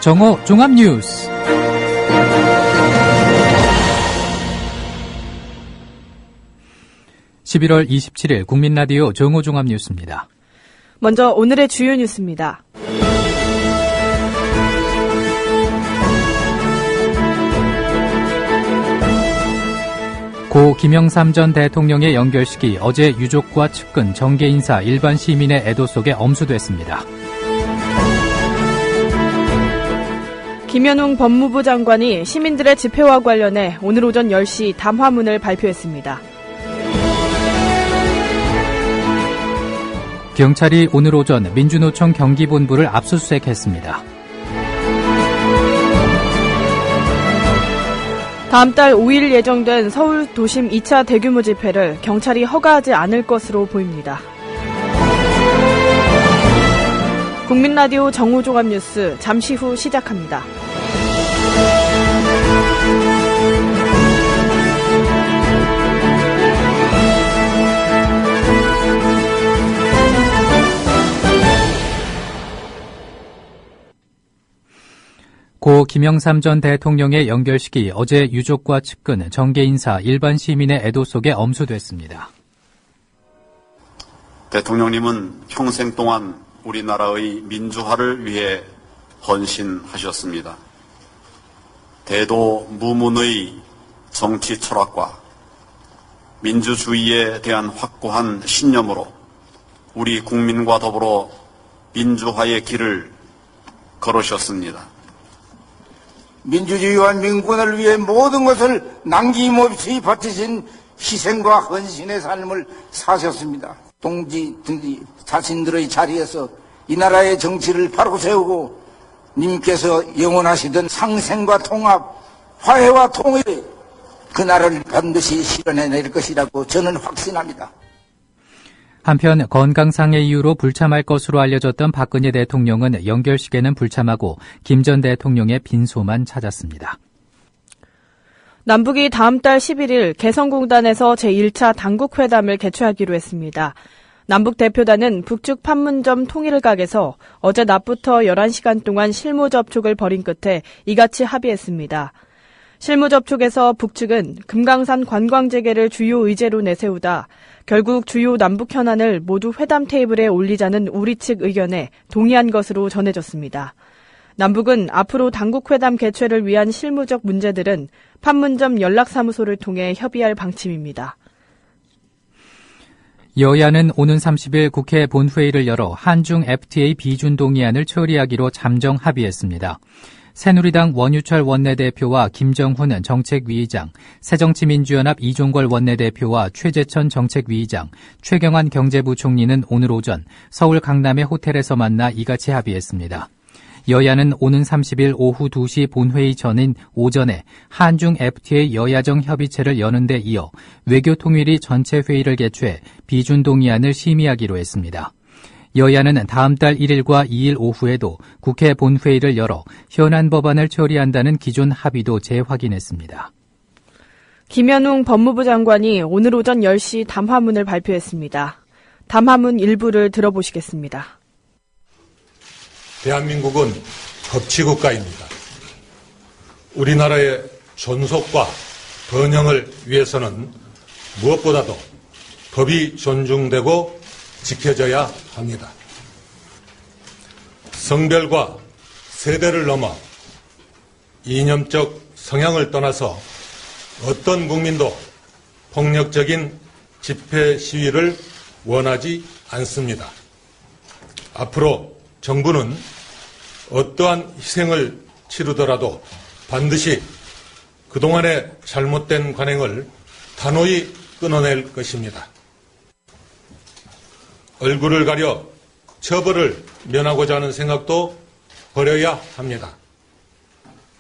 정오 종합뉴스. (11월 27일) 국민라디오 정오 종합뉴스입니다. 먼저 오늘의 주요 뉴스입니다. 고 김영삼 전 대통령의 연결식이 어제 유족과 측근, 정계 인사, 일반 시민의 애도 속에 엄수됐습니다. 김현웅 법무부 장관이 시민들의 집회와 관련해 오늘 오전 10시 담화문을 발표했습니다. 경찰이 오늘 오전 민주노총 경기본부를 압수수색했습니다. 다음 달 5일 예정된 서울 도심 2차 대규모 집회를 경찰이 허가하지 않을 것으로 보입니다. 국민라디오 정오종합뉴스 잠시 후 시작합니다. 고 김영삼 전 대통령의 연결식이 어제 유족과 측근, 정계 인사, 일반 시민의 애도 속에 엄수됐습니다. 대통령님은 평생 동안 우리나라의 민주화를 위해 헌신하셨습니다. 대도 무문의 정치 철학과 민주주의에 대한 확고한 신념으로 우리 국민과 더불어 민주화의 길을 걸으셨습니다. 민주주의와 민권을 위해 모든 것을 남김없이 바치신 희생과 헌신의 삶을 사셨습니다. 동지들이 자신들의 자리에서 이 나라의 정치를 바로 세우고 님께서 영원하시던 상생과 통합, 화해와 통일, 그 나라를 반드시 실현해낼 것이라고 저는 확신합니다. 한편 건강상의 이유로 불참할 것으로 알려졌던 박근혜 대통령은 연결식에는 불참하고 김 전 대통령의 빈소만 찾았습니다. 남북이 다음 달 11일 개성공단에서 제1차 당국회담을 개최하기로 했습니다. 남북 대표단은 북측 판문점 통일각에서 어제 낮부터 11시간 동안 실무 접촉을 벌인 끝에 이같이 합의했습니다. 실무 접촉에서 북측은 금강산 관광 재개를 주요 의제로 내세우다 결국 주요 남북 현안을 모두 회담 테이블에 올리자는 우리 측 의견에 동의한 것으로 전해졌습니다. 남북은 앞으로 당국회담 개최를 위한 실무적 문제들은 판문점 연락사무소를 통해 협의할 방침입니다. 여야는 오는 30일 국회 본회의를 열어 한중 FTA 비준 동의안을 처리하기로 잠정 합의했습니다. 새누리당 원유철 원내대표와 김정훈 정책위의장, 새정치민주연합 이종걸 원내대표와 최재천 정책위의장, 최경환 경제부총리는 오늘 오전 서울 강남의 호텔에서 만나 이같이 합의했습니다. 여야는 오는 30일 오후 2시 본회의 전인 오전에 한중 FTA 여야정 협의체를 여는 데 이어 외교통일위 전체 회의를 개최해 비준 동의안을 심의하기로 했습니다. 여야는 다음 달 1일과 2일 오후에도 국회 본회의를 열어 현안 법안을 처리한다는 기존 합의도 재확인했습니다. 김현웅 법무부 장관이 오늘 오전 10시 담화문을 발표했습니다. 담화문 일부를 들어보시겠습니다. 대한민국은 법치국가입니다. 우리나라의 존속과 번영을 위해서는 무엇보다도 법이 존중되고 지켜져야 합니다. 성별과 세대를 넘어 이념적 성향을 떠나서 어떤 국민도 폭력적인 집회 시위를 원하지 않습니다. 앞으로 정부는 어떠한 희생을 치르더라도 반드시 그동안의 잘못된 관행을 단호히 끊어낼 것입니다. 얼굴을 가려 처벌을 면하고자 하는 생각도 버려야 합니다.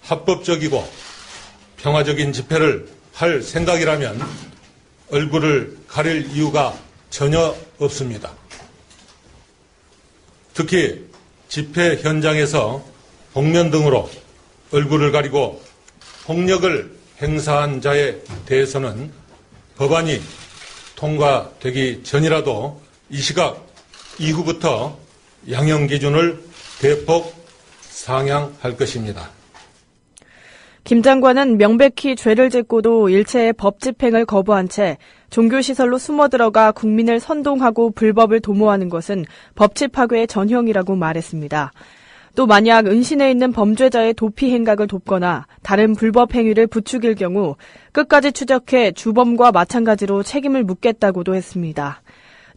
합법적이고 평화적인 집회를 할 생각이라면 얼굴을 가릴 이유가 전혀 없습니다. 특히 집회 현장에서 복면 등으로 얼굴을 가리고 폭력을 행사한 자에 대해서는 법안이 통과되기 전이라도 이 시각 이후부터 양형 기준을 대폭 상향할 것입니다. 김 장관은 명백히 죄를 짓고도 일체의 법 집행을 거부한 채 종교시설로 숨어들어가 국민을 선동하고 불법을 도모하는 것은 법치 파괴의 전형이라고 말했습니다. 또 만약 은신해 있는 범죄자의 도피 행각을 돕거나 다른 불법 행위를 부추길 경우 끝까지 추적해 주범과 마찬가지로 책임을 묻겠다고도 했습니다.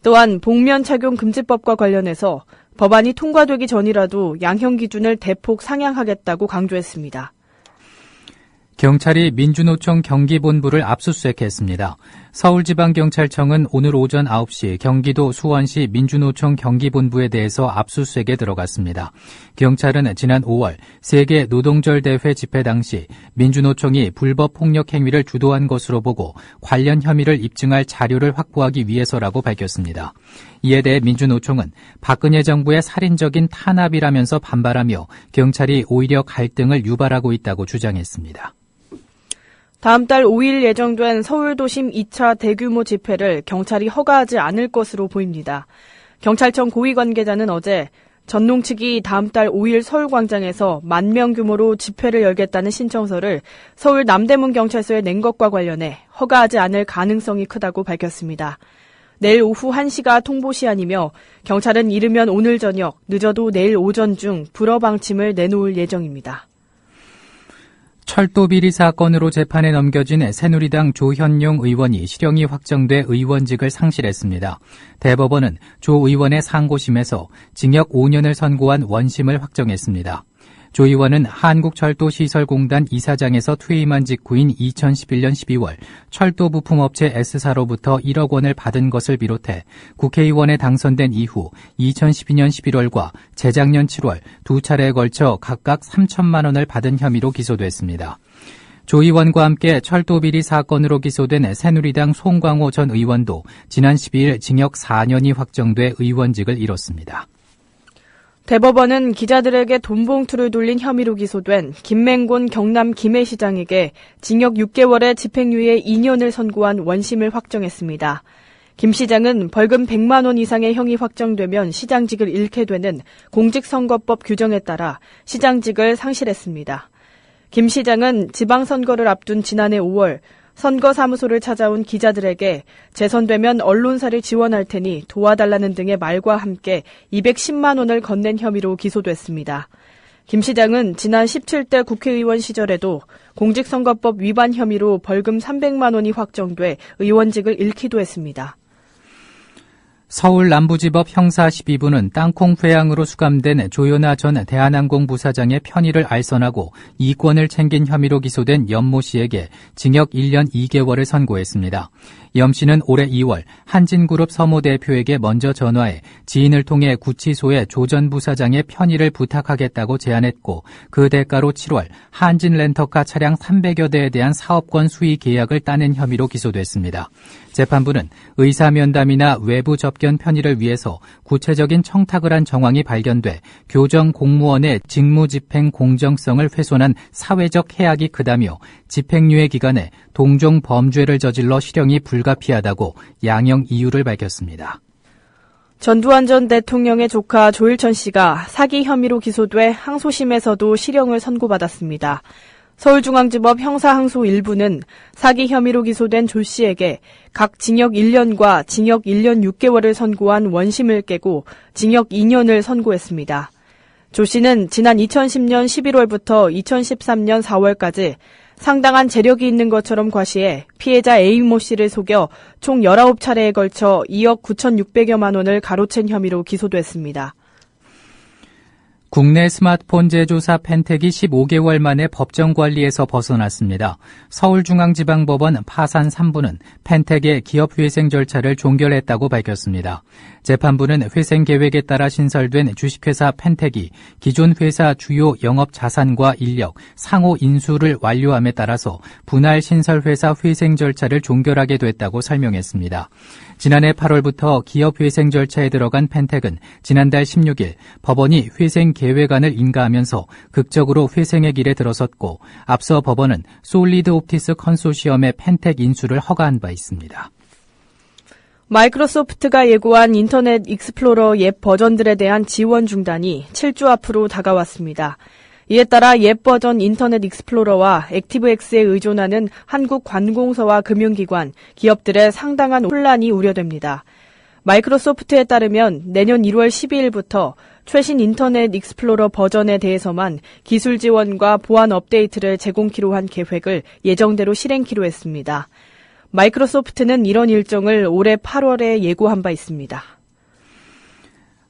또한 복면 착용 금지법과 관련해서 법안이 통과되기 전이라도 양형 기준을 대폭 상향하겠다고 강조했습니다. 경찰이 민주노총 경기본부를 압수수색했습니다. 서울지방경찰청은 오늘 오전 9시 경기도 수원시 민주노총 경기본부에 대해서 압수수색에 들어갔습니다. 경찰은 지난 5월 세계 노동절 대회 집회 당시 민주노총이 불법 폭력 행위를 주도한 것으로 보고 관련 혐의를 입증할 자료를 확보하기 위해서라고 밝혔습니다. 이에 대해 민주노총은 박근혜 정부의 살인적인 탄압이라면서 반발하며 경찰이 오히려 갈등을 유발하고 있다고 주장했습니다. 다음 달 5일 예정된 서울도심 2차 대규모 집회를 경찰이 허가하지 않을 것으로 보입니다. 경찰청 고위 관계자는 어제 전농 측이 다음 달 5일 서울광장에서 10,000명 규모로 집회를 열겠다는 신청서를 서울 남대문 경찰서에 낸 것과 관련해 허가하지 않을 가능성이 크다고 밝혔습니다. 내일 오후 1시가 통보 시한이며 경찰은 이르면 오늘 저녁, 늦어도 내일 오전 중 불허 방침을 내놓을 예정입니다. 철도 비리 사건으로 재판에 넘겨진 새누리당 조현용 의원이 실형이 확정돼 의원직을 상실했습니다. 대법원은 조 의원의 상고심에서 징역 5년을 선고한 원심을 확정했습니다. 조 의원은 한국철도시설공단 이사장에서 퇴임한 직후인 2011년 12월 철도 부품업체 S사로부터 1억 원을 받은 것을 비롯해 국회의원에 당선된 이후 2012년 11월과 재작년 7월 두 차례에 걸쳐 각각 3천만 원을 받은 혐의로 기소됐습니다. 조 의원과 함께 철도 비리 사건으로 기소된 새누리당 송광호 전 의원도 지난 12일 징역 4년이 확정돼 의원직을 잃었습니다. 대법원은 기자들에게 돈봉투를 돌린 혐의로 기소된 김맹곤 경남 김해시장에게 징역 6개월에 집행유예 2년을 선고한 원심을 확정했습니다. 김 시장은 벌금 100만 원 이상의 형이 확정되면 시장직을 잃게 되는 공직선거법 규정에 따라 시장직을 상실했습니다. 김 시장은 지방선거를 앞둔 지난해 5월 선거사무소를 찾아온 기자들에게 재선되면 언론사를 지원할 테니 도와달라는 등의 말과 함께 210만 원을 건넨 혐의로 기소됐습니다. 김 시장은 지난 17대 국회의원 시절에도 공직선거법 위반 혐의로 벌금 300만 원이 확정돼 의원직을 잃기도 했습니다. 서울 남부지법 형사 12부는 땅콩 회항으로 수감된 조현아 전 대한항공 부사장의 편의를 알선하고 이권을 챙긴 혐의로 기소된 염모 씨에게 징역 1년 2개월을 선고했습니다. 염 씨는 올해 2월 한진그룹 서모 대표에게 먼저 전화해 지인을 통해 구치소에 조 전 부사장의 편의를 부탁하겠다고 제안했고 그 대가로 7월 한진 렌터카 차량 300여 대에 대한 사업권 수의 계약을 따낸 혐의로 기소됐습니다. 재판부는 의사면담이나 외부 접견 편의를 위해서 구체적인 청탁을 한 정황이 발견돼 교정 공무원의 직무집행 공정성을 훼손한 사회적 해악이 크다며 집행유예 기간에 동종 범죄를 저질러 실형이 불가피하다고 양형 이유를 밝혔습니다. 전두환 전 대통령의 조카 조일천 씨가 사기 혐의로 기소돼 항소심에서도 실형을 선고받았습니다. 서울중앙지법 형사항소 1부는 사기 혐의로 기소된 조 씨에게 각 징역 1년과 징역 1년 6개월을 선고한 원심을 깨고 징역 2년을 선고했습니다. 조 씨는 지난 2010년 11월부터 2013년 4월까지 상당한 재력이 있는 것처럼 과시해 피해자 A모 씨를 속여 총 19차례에 걸쳐 2억 9,600여만 원을 가로챈 혐의로 기소됐습니다. 국내 스마트폰 제조사 펜텍이 15개월 만에 법정 관리에서 벗어났습니다. 서울중앙지방법원 파산 3부는 펜텍의 기업회생 절차를 종결했다고 밝혔습니다. 재판부는 회생 계획에 따라 신설된 주식회사 펜텍이 기존 회사 주요 영업 자산과 인력, 상호 인수를 완료함에 따라서 분할 신설회사 회생 절차를 종결하게 됐다고 설명했습니다. 지난해 8월부터 기업회생 절차에 들어간 펜텍은 지난달 16일 법원이 회생 계획안을 인가하면서 극적으로 회생의 길에 들어섰고 앞서 법원은 솔리드 옵티스 컨소시엄의 펜텍 인수를 허가한 바 있습니다. 마이크로소프트가 예고한 인터넷 익스플로러 옛 버전들에 대한 지원 중단이 7주 앞으로 다가왔습니다. 이에 따라 옛 버전 인터넷 익스플로러와 액티브엑스에 의존하는 한국 관공서와 금융기관, 기업들의 상당한 혼란이 우려됩니다. 마이크로소프트에 따르면 내년 1월 12일부터 최신 인터넷 익스플로러 버전에 대해서만 기술 지원과 보안 업데이트를 제공키로 한 계획을 예정대로 실행키로 했습니다. 마이크로소프트는 이런 일정을 올해 8월에 예고한 바 있습니다.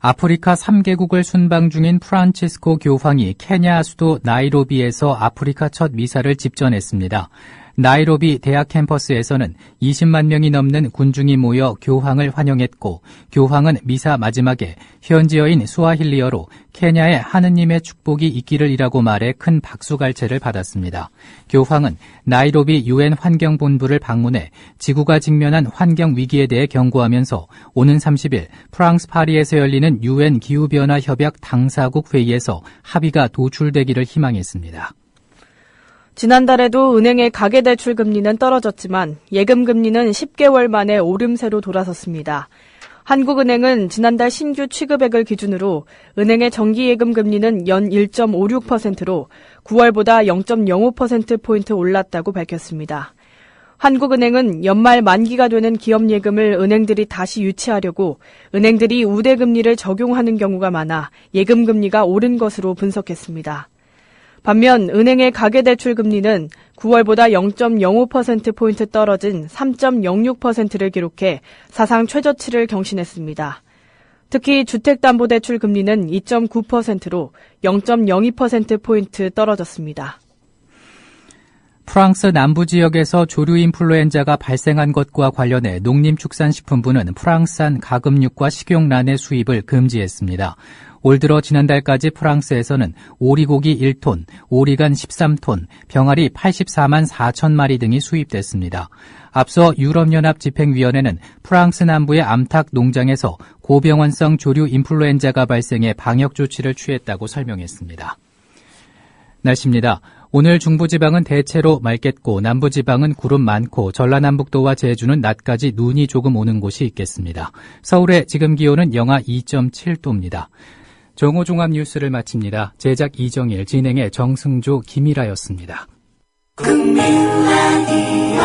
아프리카 3개국을 순방 중인 프란치스코 교황이 케냐 수도 나이로비에서 아프리카 첫 미사를 집전했습니다. 나이로비 대학 캠퍼스에서는 20만 명이 넘는 군중이 모여 교황을 환영했고, 교황은 미사 마지막에 현지어인 스와힐리어로 케냐에 하느님의 축복이 있기를이라고 말해 큰 박수갈채를 받았습니다. 교황은 나이로비 UN 환경본부를 방문해 지구가 직면한 환경 위기에 대해 경고하면서 오는 30일 프랑스 파리에서 열리는 UN 기후변화 협약 당사국 회의에서 합의가 도출되기를 희망했습니다. 지난달에도 은행의 가계대출 금리는 떨어졌지만 예금 금리는 10개월 만에 오름세로 돌아섰습니다. 한국은행은 지난달 신규 취급액을 기준으로 은행의 정기예금 금리는 연 1.56%로 9월보다 0.05%포인트 올랐다고 밝혔습니다. 한국은행은 연말 만기가 되는 기업예금을 은행들이 다시 유치하려고 은행들이 우대금리를 적용하는 경우가 많아 예금금리가 오른 것으로 분석했습니다. 반면 은행의 가계대출 금리는 9월보다 0.05%포인트 떨어진 3.06%를 기록해 사상 최저치를 경신했습니다. 특히 주택담보대출 금리는 2.9%로 0.02%포인트 떨어졌습니다. 프랑스 남부 지역에서 조류 인플루엔자가 발생한 것과 관련해 농림축산식품부는 프랑스산 가금육과 식용란의 수입을 금지했습니다. 올 들어 지난달까지 프랑스에서는 오리고기 1톤, 오리간 13톤, 병아리 84만 4천 마리 등이 수입됐습니다. 앞서 유럽연합 집행위원회는 프랑스 남부의 암탉 농장에서 고병원성 조류 인플루엔자가 발생해 방역 조치를 취했다고 설명했습니다. 날씨입니다. 오늘 중부지방은 대체로 맑겠고 남부지방은 구름 많고 전라남북도와 제주는 낮까지 눈이 조금 오는 곳이 있겠습니다. 서울의 지금 기온은 영하 2.7도입니다. 정오종합 뉴스를 마칩니다. 제작 이정일, 진행의 정승조, 김일아였습니다. 국민라디오